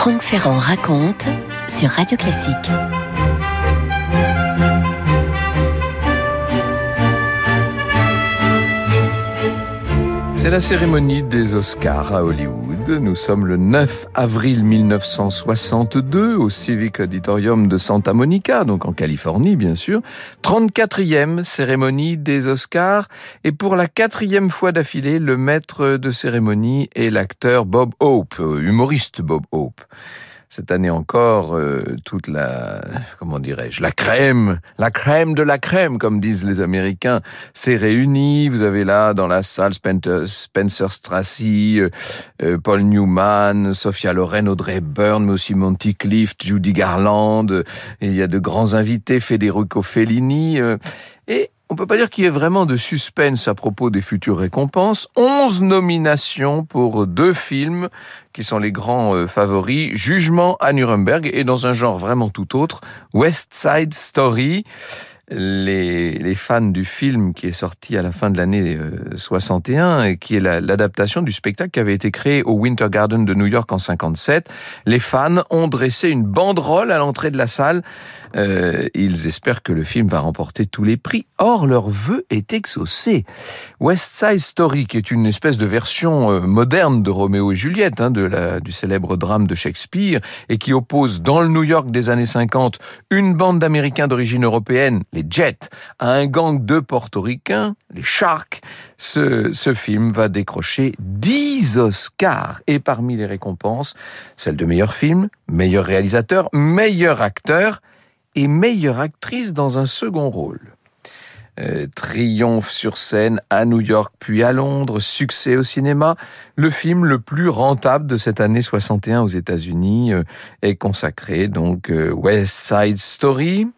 Franck Ferrand raconte sur Radio Classique. C'est la cérémonie des Oscars à Hollywood. Nous sommes le 9 avril 1962 au Civic Auditorium de Santa Monica, donc en Californie bien sûr. 34e cérémonie des Oscars. Et pour la 4e fois d'affilée, le maître de cérémonie est l'acteur Bob Hope, humoriste Bob Hope. Cette année encore, toute la crème de la crème, comme disent les Américains, s'est réunie. Vous avez là, dans la salle, Spencer Tracy, Paul Newman, Sophia Loren, Audrey Hepburn, mais aussi Monty Clift, Judy Garland. Et il y a de grands invités, Federico Fellini. Et on peut pas dire qu'il y ait vraiment de suspense à propos des futures récompenses. 11 nominations pour 2 films qui sont les grands favoris. Jugement à Nuremberg et dans un genre vraiment tout autre, West Side Story. Les fans du film qui est sorti à la fin de l'année 61 et qui est l'adaptation du spectacle qui avait été créé au Winter Garden de New York en 57. Les fans ont dressé une banderole à l'entrée de la salle. Ils espèrent que le film va remporter tous les prix. Or, leur vœu est exaucé. West Side Story, qui est une espèce de version moderne de Roméo et Juliette, du célèbre drame de Shakespeare, et qui oppose dans le New York des années 50 une bande d'Américains d'origine européenne, les Jets, à un gang de Portoricains, les Sharks. Ce film va décrocher 10 Oscars. Et parmi les récompenses, celle de meilleur film, meilleur réalisateur, meilleur acteur et meilleure actrice dans un second rôle. Triomphe sur scène à New York puis à Londres, succès au cinéma. Le film le plus rentable de cette année 61 aux États-Unis est consacré donc West Side Story.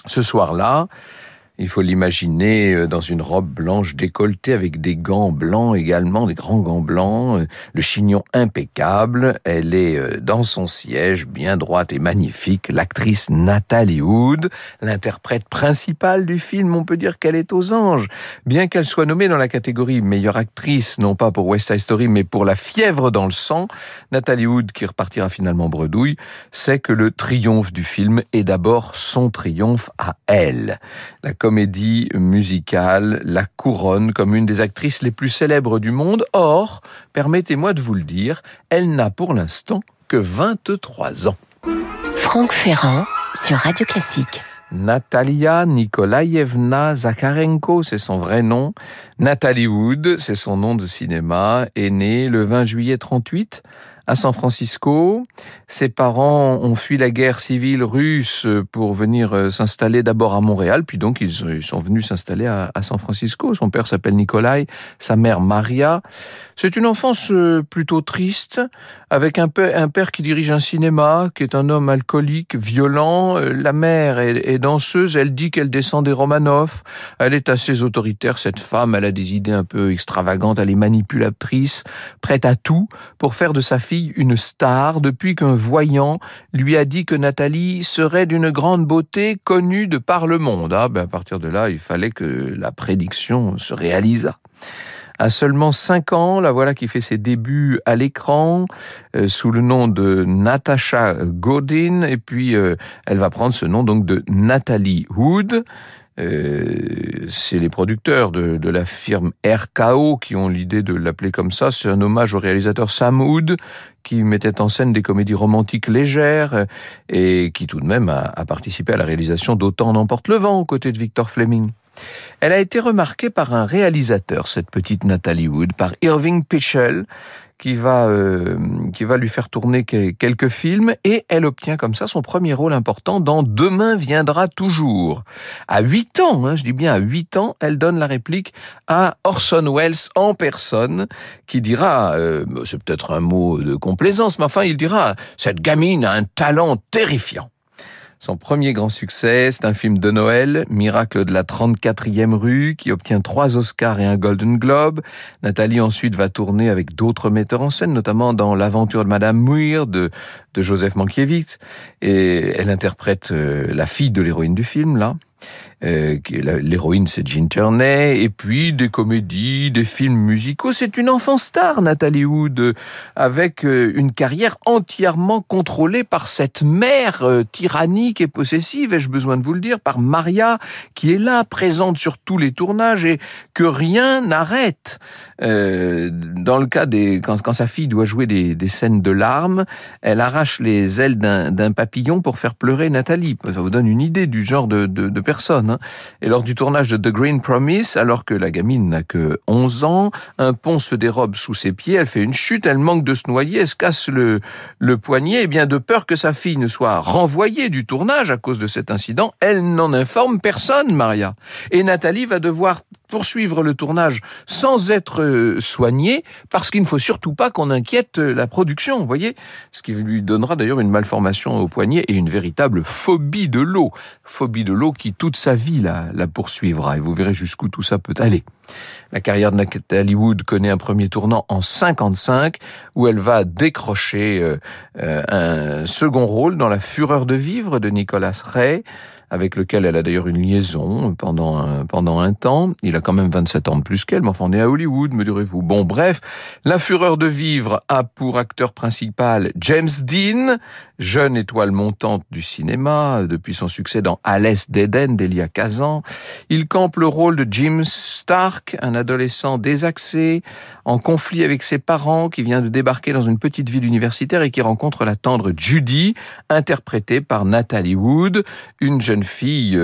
Ce soir-là, il faut l'imaginer dans une robe blanche décolletée avec des gants blancs également, des grands gants blancs, le chignon impeccable. Elle est dans son siège, bien droite et magnifique, l'actrice Natalie Wood, l'interprète principale du film. On peut dire qu'elle est aux anges. Bien qu'elle soit nommée dans la catégorie meilleure actrice, non pas pour West Side Story, mais pour La fièvre dans le sang, Natalie Wood, qui repartira finalement bredouille, sait que le triomphe du film est d'abord son triomphe à elle. La comédie musicale la couronne comme une des actrices les plus célèbres du monde. Or, permettez-moi de vous le dire, elle n'a pour l'instant que 23 ans. Franck Ferrand sur Radio Classique. Natalia Nikolaïevna Zakharenko, c'est son vrai nom. Natalie Wood, c'est son nom de cinéma, est née le 20 juillet 38 à San Francisco. Ses parents ont fui la guerre civile russe pour venir s'installer d'abord à Montréal, puis donc ils sont venus s'installer à San Francisco. Son père s'appelle Nikolai, sa mère Maria. C'est une enfance plutôt triste, avec un père qui dirige un cinéma, qui est un homme alcoolique, violent. La mère est danseuse, elle dit qu'elle descend des Romanov. Elle est assez autoritaire, cette femme, elle a des idées un peu extravagantes, elle est manipulatrice, prête à tout pour faire de sa fille une star depuis qu'un voyant lui a dit que Nathalie serait d'une grande beauté connue de par le monde. À partir de là, il fallait que la prédiction se réalisât. À seulement 5 ans, la voilà qui fait ses débuts à l'écran sous le nom de Natasha Godin, et puis elle va prendre ce nom donc de Natalie Wood. C'est les producteurs de la firme RKO qui ont l'idée de l'appeler comme ça. C'est un hommage au réalisateur Sam Wood qui mettait en scène des comédies romantiques légères et qui tout de même a participé à la réalisation d'Autant n'emporte le vent aux côtés de Victor Fleming. Elle a été remarquée par un réalisateur, cette petite Natalie Wood, par Irving Pichel, qui va lui faire tourner quelques films, et elle obtient comme ça son premier rôle important dans Demain viendra toujours. À 8 ans, je dis bien à 8 ans, elle donne la réplique à Orson Welles en personne, qui dira, c'est peut-être un mot de complaisance, mais enfin il dira, cette gamine a un talent terrifiant. Son premier grand succès, c'est un film de Noël, Miracle de la 34e rue, qui obtient 3 Oscars et un Golden Globe. Nathalie ensuite va tourner avec d'autres metteurs en scène, notamment dans L'aventure de Madame Muir de Joseph Mankiewicz. Et elle interprète la fille de l'héroïne du film, là. L'héroïne, c'est Jean Tierney, et puis des comédies, des films musicaux. C'est une enfant star, Natalie Wood, avec une carrière entièrement contrôlée par cette mère tyrannique et possessive, ai-je besoin de vous le dire, par Maria, qui est là, présente sur tous les tournages et que rien n'arrête. Dans le cas quand sa fille doit jouer des scènes de larmes, elle arrache les ailes d'un papillon pour faire pleurer Nathalie. Ça vous donne une idée du genre de personne. Et lors du tournage de The Green Promise, alors que la gamine n'a que 11 ans, un pont se dérobe sous ses pieds, elle fait une chute, elle manque de se noyer, elle se casse le poignet, et bien de peur que sa fille ne soit renvoyée du tournage à cause de cet incident, elle n'en informe personne, Maria. Et Nathalie va devoir poursuivre le tournage sans être soignée, parce qu'il ne faut surtout pas qu'on inquiète la production, vous voyez, ce qui lui donnera d'ailleurs une malformation au poignet et une véritable phobie de l'eau qui toute sa vie la poursuivra, et vous verrez jusqu'où tout ça peut aller. La carrière de Natalie Wood connaît un premier tournant en 1955, où elle va décrocher un second rôle dans La Fureur de vivre de Nicholas Ray, avec lequel elle a d'ailleurs une liaison pendant un temps. Il a quand même 27 ans de plus qu'elle, mais enfin on est à Hollywood, me direz-vous. Bon, bref, La Fureur de vivre a pour acteur principal James Dean, jeune étoile montante du cinéma, depuis son succès dans À l'Est d'Éden d'Elia Kazan. Il campe le rôle de Jim Stark, un adolescent désaxé, en conflit avec ses parents, qui vient de débarquer dans une petite ville universitaire et qui rencontre la tendre Judy, interprétée par Natalie Wood, une jeune fille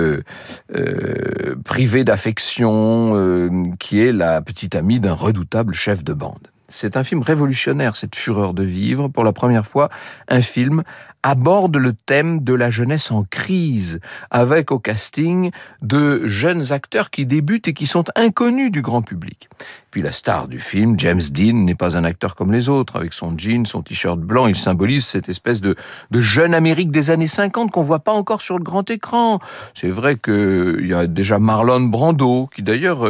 privée d'affection, qui est la petite amie d'un redoutable chef de bande. C'est un film révolutionnaire, cette Fureur de vivre. Pour la première fois, un film aborde le thème de la jeunesse en crise, avec au casting de jeunes acteurs qui débutent et qui sont inconnus du grand public. Puis la star du film, James Dean, n'est pas un acteur comme les autres. Avec son jean, son t-shirt blanc, il symbolise cette espèce de jeune Amérique des années 50 qu'on voit pas encore sur le grand écran. C'est vrai qu'il y a déjà Marlon Brando, qui d'ailleurs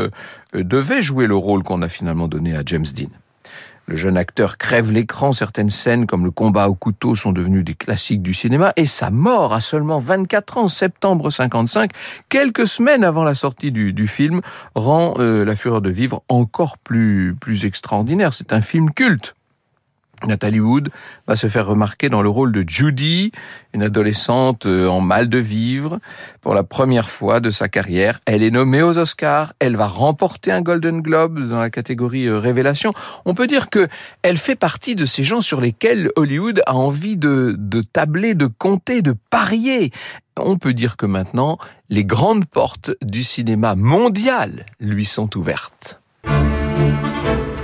devait jouer le rôle qu'on a finalement donné à James Dean. Le jeune acteur crève l'écran, certaines scènes comme le combat au couteau sont devenues des classiques du cinéma, et sa mort à seulement 24 ans, septembre 55, quelques semaines avant la sortie du film, rend La Fureur de vivre encore plus extraordinaire. C'est un film culte. Nathalie Wood va se faire remarquer dans le rôle de Judy, une adolescente en mal de vivre. Pour la première fois de sa carrière, elle est nommée aux Oscars. Elle va remporter un Golden Globe dans la catégorie Révélation. On peut dire que elle fait partie de ces gens sur lesquels Hollywood a envie de tabler, de compter, de parier. On peut dire que maintenant, les grandes portes du cinéma mondial lui sont ouvertes.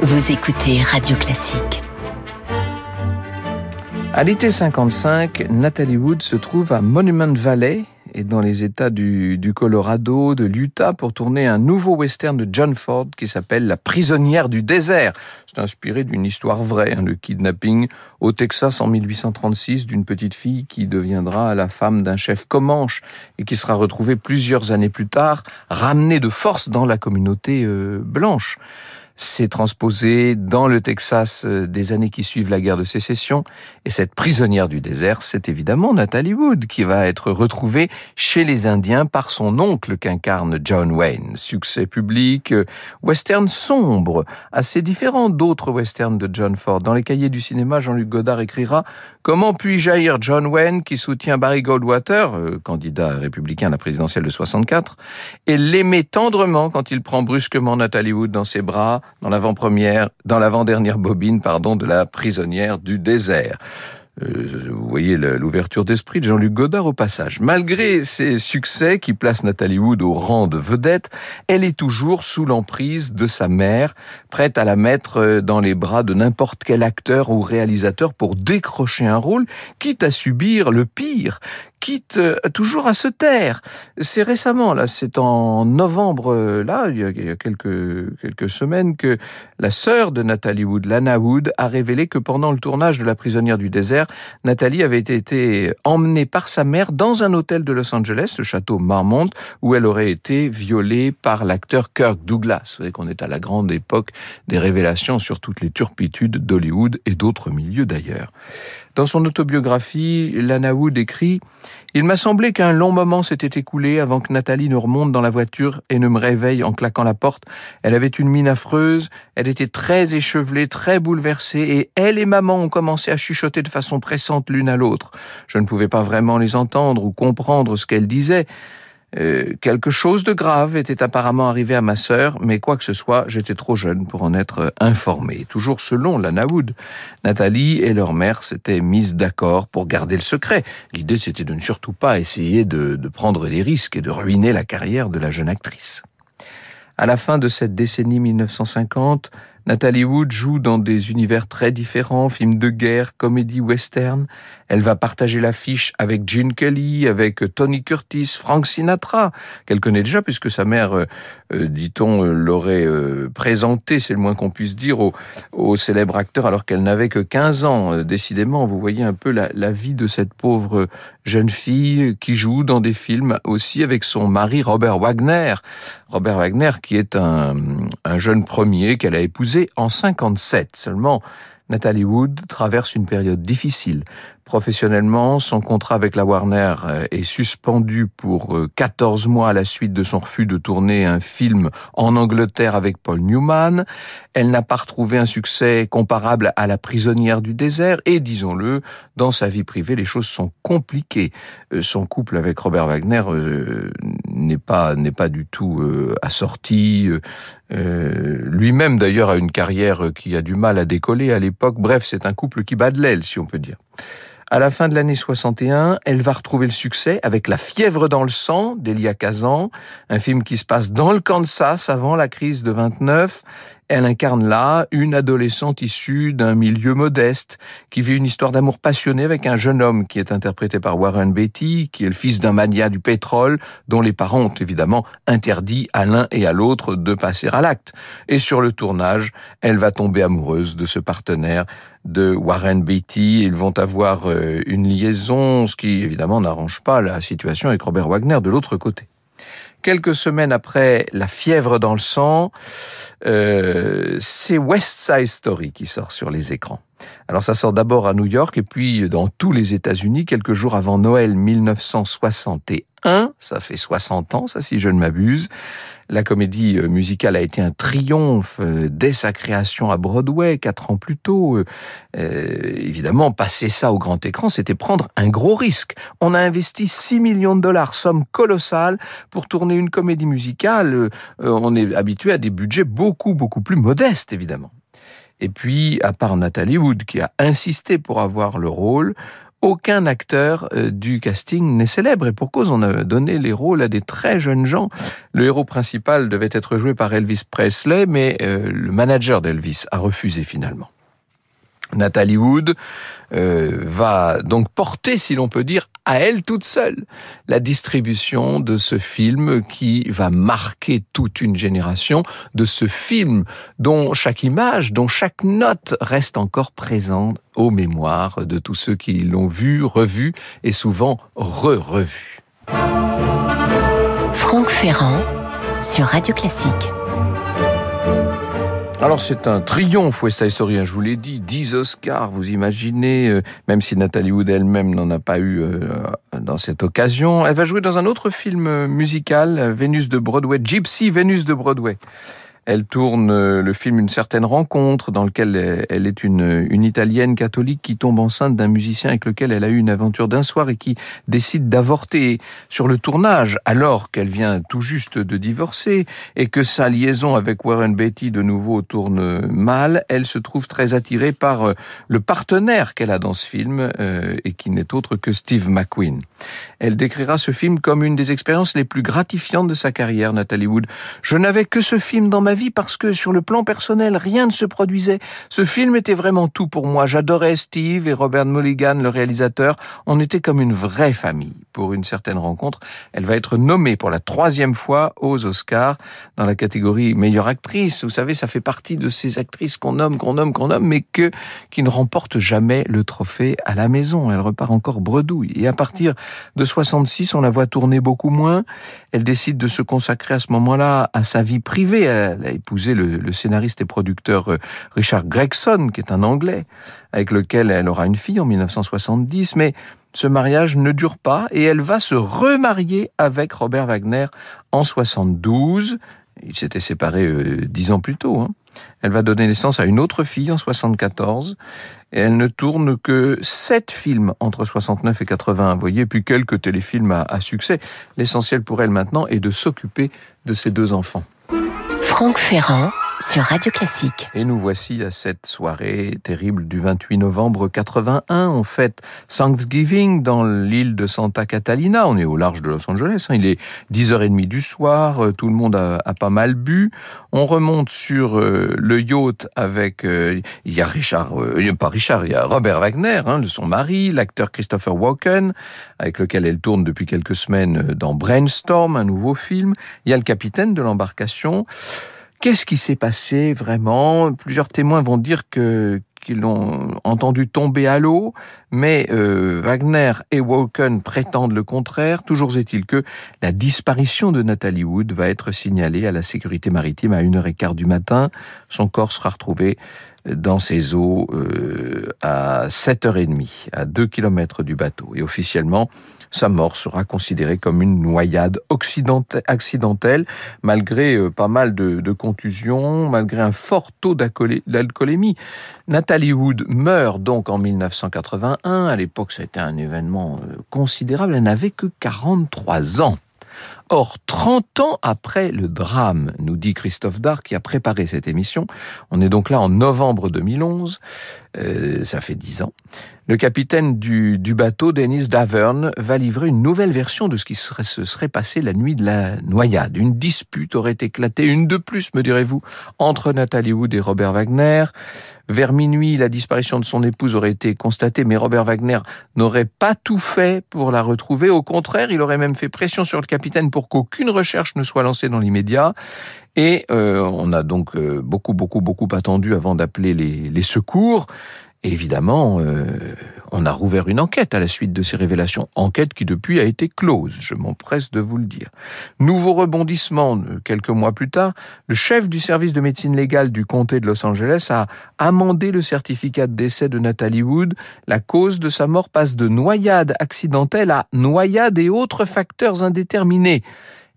Vous écoutez Radio Classique. À l'été 55, Natalie Wood se trouve à Monument Valley et dans les États du Colorado, de l'Utah, pour tourner un nouveau western de John Ford qui s'appelle La prisonnière du désert. C'est inspiré d'une histoire vraie, le kidnapping au Texas en 1836 d'une petite fille qui deviendra la femme d'un chef comanche et qui sera retrouvée plusieurs années plus tard, ramenée de force dans la communauté blanche. C'est transposé dans le Texas des années qui suivent la guerre de sécession. Et cette prisonnière du désert, c'est évidemment Natalie Wood qui va être retrouvée chez les Indiens par son oncle qu'incarne John Wayne. Succès public, western sombre, assez différent d'autres westerns de John Ford. Dans les cahiers du cinéma, Jean-Luc Godard écrira « Comment puis-je haïr John Wayne qui soutient Barry Goldwater, candidat républicain à la présidentielle de 64, et l'aimer tendrement quand il prend brusquement Natalie Wood dans ses bras, dans l'avant-dernière bobine, de La prisonnière du désert. Vous voyez l'ouverture d'esprit de Jean-Luc Godard au passage. Malgré ses succès qui placent Natalie Wood au rang de vedette, elle est toujours sous l'emprise de sa mère, prête à la mettre dans les bras de n'importe quel acteur ou réalisateur pour décrocher un rôle, quitte à subir le pire, quitte toujours à se taire. C'est récemment, c'est en novembre, il y a quelques semaines, que la sœur de Natalie Wood, Lana Wood, a révélé que pendant le tournage de La prisonnière du désert, Natalie avait été emmenée par sa mère dans un hôtel de Los Angeles, le château Marmont, où elle aurait été violée par l'acteur Kirk Douglas. Vous savez qu'on est à la grande époque des révélations sur toutes les turpitudes d'Hollywood et d'autres milieux d'ailleurs. Dans son autobiographie, Lana Wood écrit « Il m'a semblé qu'un long moment s'était écoulé avant que Nathalie ne remonte dans la voiture et ne me réveille en claquant la porte. Elle avait une mine affreuse, elle était très échevelée, très bouleversée, et elle et maman ont commencé à chuchoter de façon pressante l'une à l'autre. Je ne pouvais pas vraiment les entendre ou comprendre ce qu'elles disaient. Quelque chose de grave était apparemment arrivé à ma sœur, mais quoi que ce soit, j'étais trop jeune pour en être informé. » Toujours selon Lana Wood, Nathalie et leur mère s'étaient mises d'accord pour garder le secret. L'idée, c'était de ne surtout pas essayer de prendre des risques et de ruiner la carrière de la jeune actrice. À la fin de cette décennie 1950, Natalie Wood joue dans des univers très différents, films de guerre, comédie western. Elle va partager l'affiche avec Gene Kelly, avec Tony Curtis, Frank Sinatra, qu'elle connaît déjà puisque sa mère, dit-on, l'aurait présenté, c'est le moins qu'on puisse dire, au célèbre acteur alors qu'elle n'avait que 15 ans. Décidément, vous voyez un peu la vie de cette pauvre jeune fille qui joue dans des films aussi avec son mari Robert Wagner. Robert Wagner qui est un jeune premier qu'elle a épousé en 57 seulement. Natalie Wood traverse une période difficile. Professionnellement, son contrat avec la Warner est suspendu pour 14 mois à la suite de son refus de tourner un film en Angleterre avec Paul Newman. Elle n'a pas retrouvé un succès comparable à La prisonnière du désert et, disons-le, dans sa vie privée, les choses sont compliquées. Son couple avec Robert Wagner n'est pas du tout assorti. Lui-même, d'ailleurs, a une carrière qui a du mal à décoller à l'époque. Bref, c'est un couple qui bat de l'aile, si on peut dire. À la fin de l'année 61, elle va retrouver le succès avec La fièvre dans le sang d'Elia Kazan, un film qui se passe dans le Kansas avant la crise de 29. Elle incarne là une adolescente issue d'un milieu modeste qui vit une histoire d'amour passionné avec un jeune homme qui est interprété par Warren Beatty, qui est le fils d'un magnat du pétrole dont les parents ont évidemment interdit à l'un et à l'autre de passer à l'acte. Et sur le tournage, elle va tomber amoureuse de ce partenaire de Warren Beatty. Ils vont avoir une liaison, ce qui évidemment n'arrange pas la situation avec Robert Wagner de l'autre côté. Quelques semaines après La fièvre dans le sang, c'est West Side Story qui sort sur les écrans. Alors ça sort d'abord à New York et puis dans tous les États-Unis quelques jours avant Noël 1961. Ça fait 60 ans, ça si je ne m'abuse. La comédie musicale a été un triomphe dès sa création à Broadway 4 ans plus tôt. Évidemment, passer ça au grand écran, c'était prendre un gros risque. On a investi $6 millions, somme colossale, pour tourner une comédie musicale. On est habitué à des budgets beaucoup plus modestes, évidemment. Et puis, à part Natalie Wood, qui a insisté pour avoir le rôle, aucun acteur du casting n'est célèbre. Et pour cause, on a donné les rôles à des très jeunes gens. Le héros principal devait être joué par Elvis Presley, mais le manager d'Elvis a refusé finalement. Natalie Wood va donc porter, si l'on peut dire, à elle toute seule, la distribution de ce film qui va marquer toute une génération, de ce film dont chaque image, dont chaque note reste encore présente aux mémoires de tous ceux qui l'ont vu, revu et souvent revu. Franck Ferrand sur Radio Classique. Alors c'est un triomphe West Side Story, je vous l'ai dit, 10 Oscars, vous imaginez, même si Natalie Wood elle-même n'en a pas eu dans cette occasion. Elle va jouer dans un autre film musical, Vénus de Broadway, Gypsy Vénus de Broadway. Elle tourne le film Une certaine rencontre, dans lequel elle est une Italienne catholique qui tombe enceinte d'un musicien avec lequel elle a eu une aventure d'un soir et qui décide d'avorter. Sur le tournage, alors qu'elle vient tout juste de divorcer et que sa liaison avec Warren Beatty de nouveau tourne mal, elle se trouve très attirée par le partenaire qu'elle a dans ce film et qui n'est autre que Steve McQueen. Elle décrira ce film comme une des expériences les plus gratifiantes de sa carrière, Natalie Wood. Je n'avais que ce film dans ma vie parce que sur le plan personnel, rien ne se produisait. Ce film était vraiment tout pour moi. J'adorais Steve et Robert Mulligan, le réalisateur. On était comme une vraie famille. Pour Une certaine rencontre, elle va être nommée pour la 3e fois aux Oscars dans la catégorie meilleure actrice. Vous savez, ça fait partie de ces actrices qu'on nomme, mais qui ne remportent jamais le trophée à la maison. Elle repart encore bredouille. Et à partir de 66, on la voit tourner beaucoup moins. Elle décide de se consacrer à ce moment-là à sa vie privée. Elle a épousé le scénariste et producteur Richard Gregson, qui est un Anglais, avec lequel elle aura une fille en 1970, mais ce mariage ne dure pas et elle va se remarier avec Robert Wagner en 72. Ils s'étaient séparés 10 ans plus tôt. Elle va donner naissance à une autre fille en 74 et elle ne tourne que 7 films entre 69 et 80, vous voyez, puis quelques téléfilms à succès. L'essentiel pour elle maintenant est de s'occuper de ses 2 enfants. Franck Ferrand sur Radio Classique. Et nous voici à cette soirée terrible du 28 novembre 81. On fête Thanksgiving dans l'île de Santa Catalina. On est au large de Los Angeles. Il est 10h30 du soir. Tout le monde a pas mal bu. On remonte sur le yacht avec... il y a il y a Robert Wagner, de son mari, l'acteur Christopher Walken, avec lequel elle tourne depuis quelques semaines dans Brainstorm, un nouveau film. Il y a le capitaine de l'embarcation. Qu'est-ce qui s'est passé vraiment ? Plusieurs témoins vont dire qu'ils l'ont entendu tomber à l'eau, mais Wagner et Walken prétendent le contraire. Toujours est-il que la disparition de Natalie Wood va être signalée à la sécurité maritime à 1h15 du matin. Son corps sera retrouvé dans ses eaux à 7h30, à 2 km du bateau. Et officiellement, sa mort sera considérée comme une noyade accidentelle, malgré pas mal de contusions, malgré un fort taux d'alcoolémie. Nathalie Wood meurt donc en 1981. À l'époque, ça a été un événement considérable. Elle n'avait que 43 ans. Or, 30 ans après le drame, nous dit Christophe Dard qui a préparé cette émission, on est donc là en novembre 2011, ça fait 10 ans, le capitaine du bateau, Dennis Davern, va livrer une nouvelle version de ce qui se serait passé la nuit de la noyade. Une dispute aurait éclaté, une de plus, me direz-vous, entre Natalie Wood et Robert Wagner. Vers minuit, la disparition de son épouse aurait été constatée, mais Robert Wagner n'aurait pas tout fait pour la retrouver. Au contraire, il aurait même fait pression sur le capitaine pour qu'aucune recherche ne soit lancée dans l'immédiat. Et on a donc beaucoup attendu avant d'appeler les secours. Et évidemment, on a rouvert une enquête à la suite de ces révélations. Enquête qui depuis a été close, je m'empresse de vous le dire. Nouveau rebondissement, quelques mois plus tard, le chef du service de médecine légale du comté de Los Angeles a amendé le certificat de décès de Natalie Wood. La cause de sa mort passe de noyade accidentelle à noyade et autres facteurs indéterminés.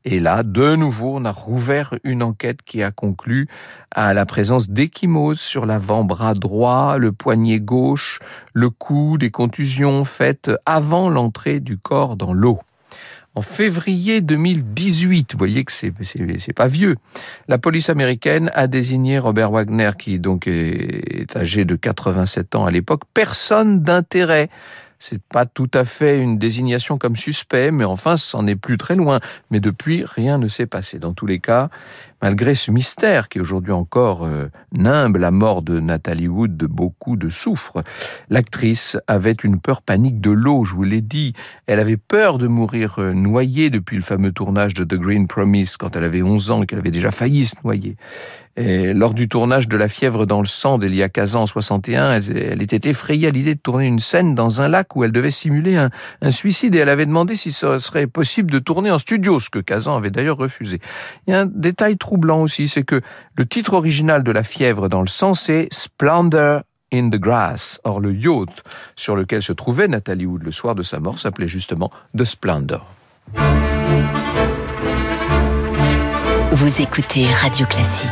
Et là, de nouveau, on a rouvert une enquête qui a conclu à la présence d'ecchymoses sur l'avant-bras droit, le poignet gauche, le cou, des contusions faites avant l'entrée du corps dans l'eau. En février 2018, vous voyez que c'est pas vieux, la police américaine a désigné Robert Wagner, qui donc est âgé de 87 ans à l'époque, personne d'intérêt. C'est pas tout à fait une désignation comme suspect, mais enfin, c'en est plus très loin. Mais depuis, rien ne s'est passé. Dans tous les cas, malgré ce mystère qui aujourd'hui encore nimbe la mort de Natalie Wood de beaucoup de soufre, l'actrice avait une peur panique de l'eau, je vous l'ai dit. Elle avait peur de mourir noyée depuis le fameux tournage de The Green Promise quand elle avait 11 ans et qu'elle avait déjà failli se noyer. Et lors du tournage de La fièvre dans le sang d'Elia Kazan en 61, elle était effrayée à l'idée de tourner une scène dans un lac où elle devait simuler un suicide et elle avait demandé si ce serait possible de tourner en studio, ce que Kazan avait d'ailleurs refusé. Il y a un détail troublant aussi, c'est que le titre original de La fièvre dans le sang, c'est Splendor in the Grass. Or, le yacht sur lequel se trouvait Natalie Wood le soir de sa mort s'appelait justement The Splendor. Vous écoutez Radio Classique.